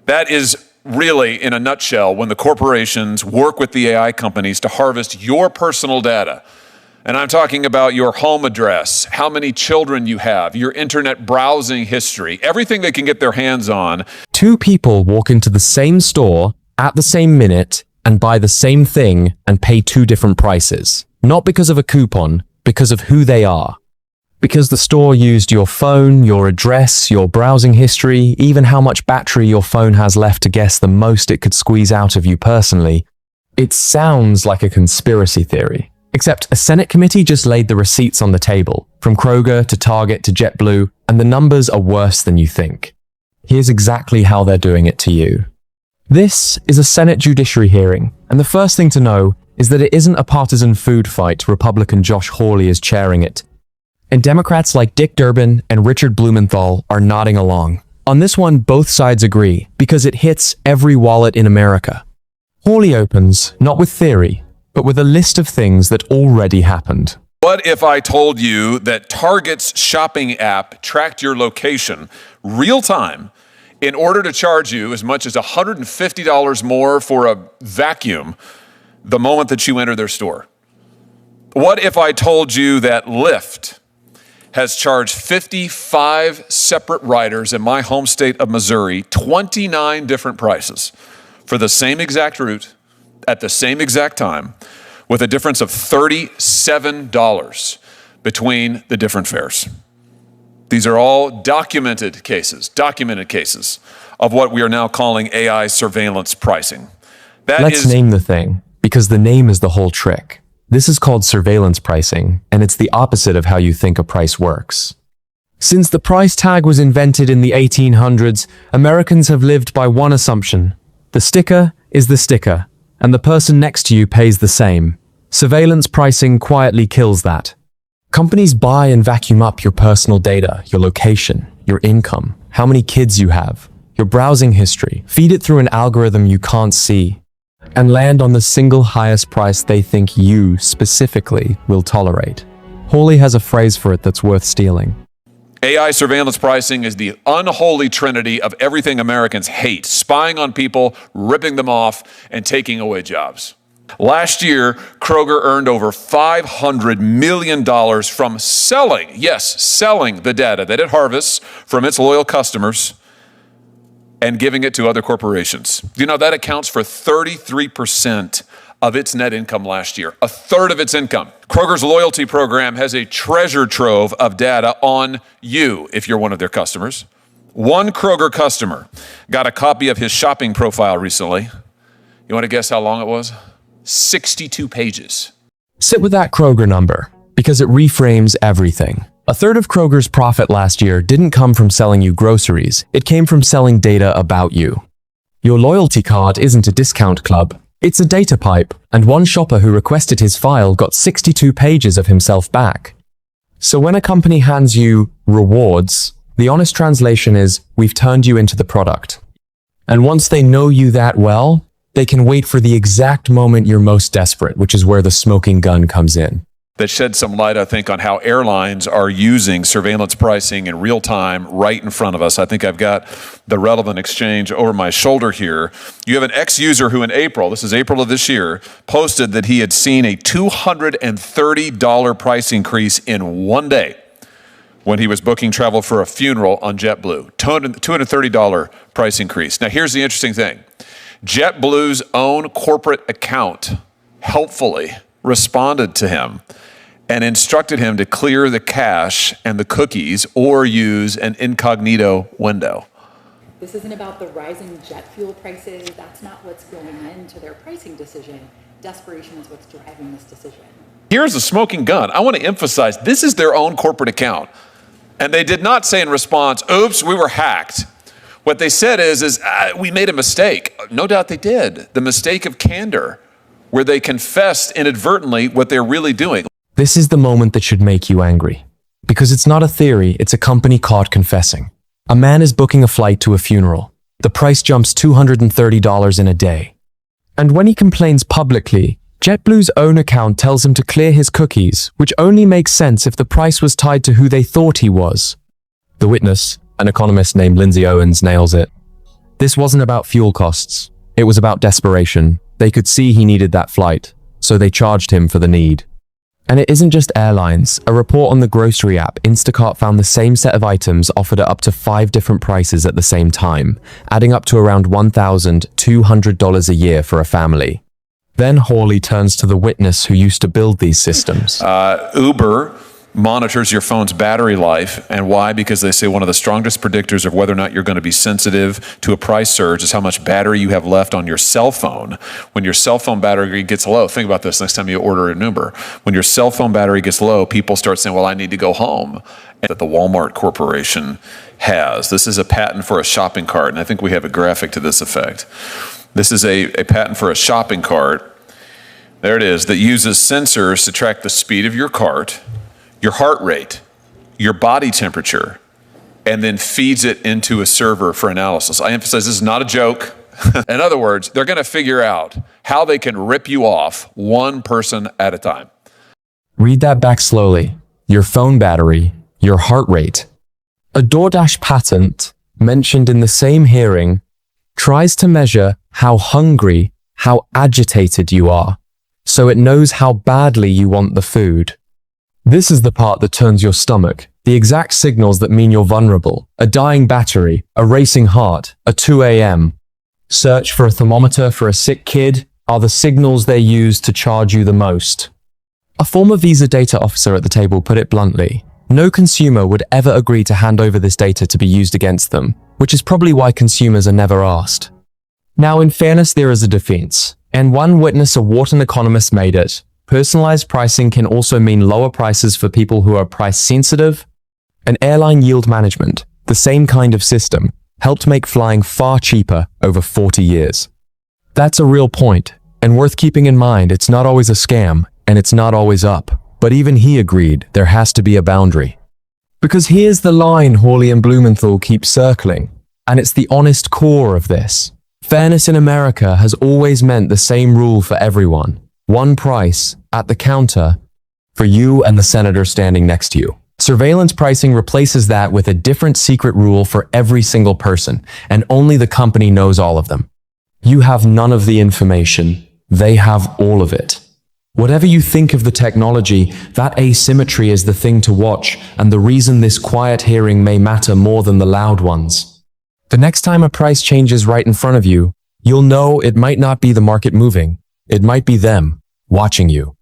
That is really, in a nutshell, when the corporations work with the AI companies to harvest your personal data. And I'm talking about your home address, how many children you have, your internet browsing history, everything they can get their hands on. Two people walk into the same store at the same minute and buy the same thing and pay two different prices. Not because of a coupon, because of who they are. Because the store used your phone, your address, your browsing history, even how much battery your phone has left to guess the most it could squeeze out of you personally. It sounds like a conspiracy theory. Except a Senate committee just laid the receipts on the table, from Kroger to Target to JetBlue, and the numbers are worse than you think. Here's exactly how they're doing it to you. This is a Senate Judiciary hearing, and the first thing to know is that it isn't a partisan food fight. Republican Josh Hawley is chairing it. And Democrats like Dick Durbin and Richard Blumenthal are nodding along. On this one, both sides agree, because it hits every wallet in America. Hawley opens, not with theory, but with a list of things that already happened. What if I told you that Target's shopping app tracked your location real time in order to charge you as much as $150 more for a vacuum the moment that you enter their store? What if I told you that Lyft has charged 55 separate riders in my home state of Missouri 29 different prices for the same exact route at the same exact time, with a difference of $37 between the different fares? These are all documented cases of what we are now calling AI surveillance pricing. Let's name the thing, because the name is the whole trick. This is called surveillance pricing, and it's the opposite of how you think a price works. Since the price tag was invented in the 1800s, Americans have lived by one assumption. The sticker is the sticker, and the person next to you pays the same. Surveillance pricing quietly kills that. Companies buy and vacuum up your personal data, your location, your income, how many kids you have, your browsing history, feed it through an algorithm you can't see, and land on the single highest price they think you, specifically, will tolerate. Hawley has a phrase for it that's worth stealing. AI surveillance pricing is the unholy trinity of everything Americans hate: spying on people, ripping them off, and taking away jobs. Last year, Kroger earned over $500 million from selling the data that it harvests from its loyal customers and giving it to other corporations. You know, that accounts for 33% of its net income last year, a third of its income. Kroger's loyalty program has a treasure trove of data on you if you're one of their customers. One Kroger customer got a copy of his shopping profile recently. You want to guess how long it was? 62 pages. Sit with that Kroger number, because it reframes everything. A third of Kroger's profit last year didn't come from selling you groceries. It came from selling data about you. Your loyalty card isn't a discount club. It's a data pipe, and one shopper who requested his file got 62 pages of himself back. So when a company hands you rewards, the honest translation is, we've turned you into the product. And once they know you that well, they can wait for the exact moment you're most desperate, which is where the smoking gun comes in. That shed some light, I think, on how airlines are using surveillance pricing in real time right in front of us. I think I've got the relevant exchange over my shoulder here. You have an ex-user who in April, this is April of this year, posted that he had seen a $230 price increase in one day when he was booking travel for a funeral on JetBlue. $230 price increase. Now, here's the interesting thing. JetBlue's own corporate account helpfully responded to him and instructed him to clear the cache and the cookies or use an incognito window. This isn't about the rising jet fuel prices. That's not what's going into their pricing decision. Desperation is what's driving this decision. Here's a smoking gun. I want to emphasize, this is their own corporate account. And they did not say in response, oops, we were hacked. What they said is we made a mistake. No doubt they did. The mistake of candor, where they confessed inadvertently what they're really doing. This is the moment that should make you angry. Because it's not a theory, it's a company caught confessing. A man is booking a flight to a funeral. The price jumps $230 in a day. And when he complains publicly, JetBlue's own account tells him to clear his cookies, which only makes sense if the price was tied to who they thought he was. The witness, an economist named Lindsay Owens, nails it. This wasn't about fuel costs. It was about desperation. They could see he needed that flight, so they charged him for the need. And it isn't just airlines. A report on the grocery app Instacart found the same set of items offered at up to 5 different prices at the same time, adding up to around $1,200 a year for a family. Then Hawley turns to the witness who used to build these systems. Uber monitors your phone's battery life. And why? Because they say one of the strongest predictors of whether or not you're going to be sensitive to a price surge is how much battery you have left on your cell phone. When your cell phone battery gets low, think about this next time you order an Uber. When your cell phone battery gets low, people start saying, well, I need to go home. That the Walmart Corporation has. This is a patent for a shopping cart, and I think we have a graphic to this effect. This is a patent for a shopping cart. There it is, that uses sensors to track the speed of your cart, your heart rate, your body temperature, and then feeds it into a server for analysis. I emphasize this is not a joke. In other words, they're going to figure out how they can rip you off one person at a time. Read that back slowly. Your phone battery, your heart rate. A DoorDash patent mentioned in the same hearing tries to measure how hungry, how agitated you are, so it knows how badly you want the food. This is the part that turns your stomach, the exact signals that mean you're vulnerable. A dying battery, a racing heart, a 2 a.m. Search for a thermometer for a sick kid are the signals they use to charge you the most. A former Visa data officer at the table put it bluntly. No consumer would ever agree to hand over this data to be used against them, which is probably why consumers are never asked. Now, in fairness, there is a defense, and one witness, a Wharton economist, made it. Personalized pricing can also mean lower prices for people who are price sensitive. And airline yield management, the same kind of system, helped make flying far cheaper over 40 years. That's a real point, and worth keeping in mind. It's not always a scam, and it's not always up. But even he agreed there has to be a boundary. Because here's the line Hawley and Blumenthal keep circling, and it's the honest core of this. Fairness in America has always meant the same rule for everyone. One price, at the counter, for you and the senator standing next to you. Surveillance pricing replaces that with a different secret rule for every single person, and only the company knows all of them. You have none of the information. They have all of it. Whatever you think of the technology, that asymmetry is the thing to watch, and the reason this quiet hearing may matter more than the loud ones. The next time a price changes right in front of you, you'll know it might not be the market moving. It might be them watching you.